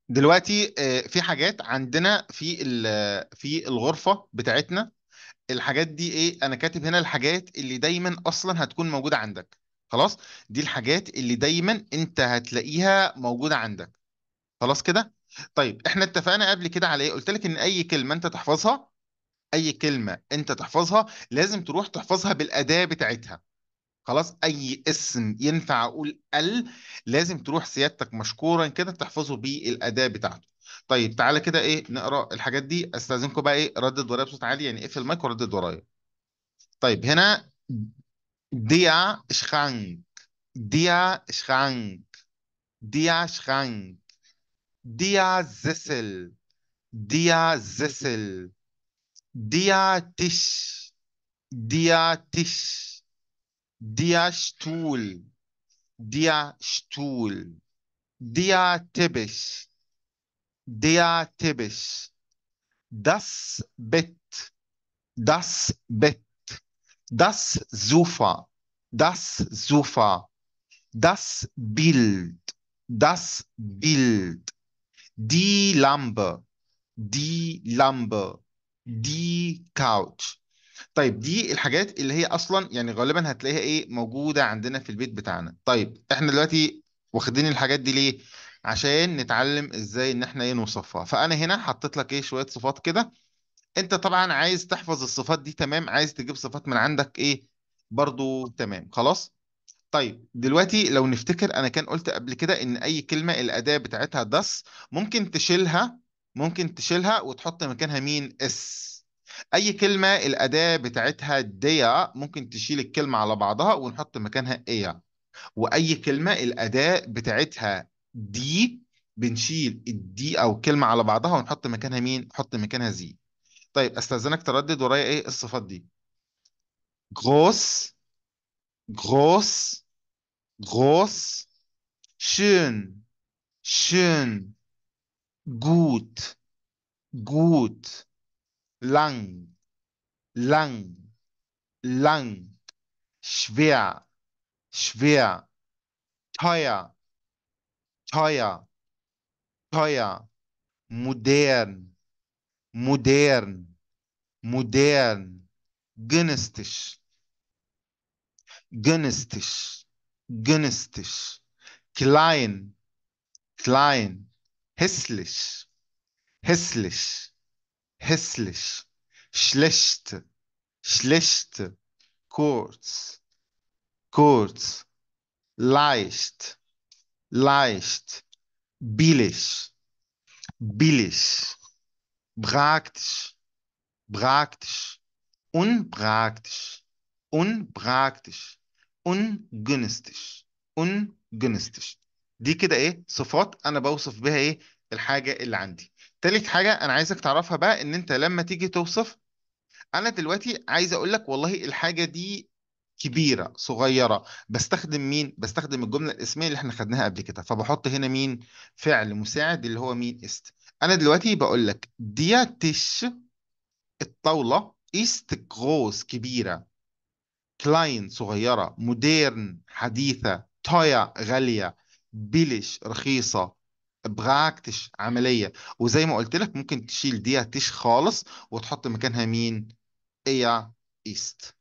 دلوقتي في حاجات عندنا في الغرفة بتاعتنا. الحاجات دي ايه؟ انا كاتب هنا الحاجات اللي دايما اصلا هتكون موجودة عندك. خلاص. دي الحاجات اللي دايما انت هتلاقيها موجودة عندك. خلاص كده. طيب احنا اتفقنا قبل كده على ايه؟ قلت لك ان اي كلمة انت تحفظها، اي كلمة انت تحفظها لازم تروح تحفظها بالأداة بتاعتها. خلاص. اي اسم ينفع اقول لازم تروح سيادتك مشكورا كده تحفظه بالاداة بتاعته. طيب تعالى كده ايه نقرا الحاجات دي. استاذنكم بقى ايه، ردد ورايا بصوت عالي، يعني اقفل المايك وردد ورايا. طيب هنا ديا شخانك، ديا شخانك، ديا شخانك، ديا زسل، ديا زسل، ديا تش، ديا تش، ديا شتول، ديا شتول، ديا تبش، ديا تبش. Das Bett, das Bett, das Sofa, das Sofa, das Bild, das Bild, die Lampe, die Lampe, die Couch. طيب دي الحاجات اللي هي اصلا يعني غالبا هتلاقيها ايه موجوده عندنا في البيت بتاعنا. طيب احنا دلوقتي واخدين الحاجات دي ليه؟ عشان نتعلم ازاي ان احنا ايه نوصفها. فانا هنا حطيت لك ايه شويه صفات كده. انت طبعا عايز تحفظ الصفات دي، تمام. عايز تجيب صفات من عندك ايه برضو، تمام. خلاص. طيب دلوقتي لو نفتكر انا كان قلت قبل كده ان اي كلمه الاداه بتاعتها دس ممكن تشيلها، ممكن تشيلها وتحط مكانها مين؟ اس. اي كلمه الاداه بتاعتها ديا ممكن تشيل الكلمه على بعضها ونحط مكانها ايا. واي كلمه الاداه بتاعتها دي بنشيل الدي او كلمه على بعضها ونحط مكانها مين؟ نحط مكانها زي. طيب استاذنك تردد ورايا ايه الصفات دي. groß، groß، groß، schön، schön، gut، gut، lang، lang، lang، schwer، schwer، teuer، teuer، teuer، modern، modern، modern، günstig، günstig، günstig، klein، klein، hässlich، hässlich، hässlich، schlecht، schlecht، kurz، kurz، leicht، leicht، billig، billig، praktisch، praktisch، unpraktisch، unpraktisch، ungünstig، ungünstig. دي كده ايه صفات انا بوصف بيها ايه الحاجة اللي عندي. تالت حاجة انا عايزك تعرفها بقى ان انت لما تيجي توصف، انا دلوقتي عايز اقول لك والله الحاجة دي كبيرة صغيرة، بستخدم مين؟ بستخدم الجملة الاسمية اللي احنا خدناها قبل كده. فبحط هنا مين؟ فعل مساعد اللي هو مين؟ است. انا دلوقتي بقول لك دياتش، الطاولة، ist groß كبيرة، klein صغيرة، modern حديثة، teuer غالية، billig رخيصة، براكتش عملية. وزي ما قلت لك ممكن تشيل دي تش خالص وتحط مكانها مين؟ ايه؟ ist.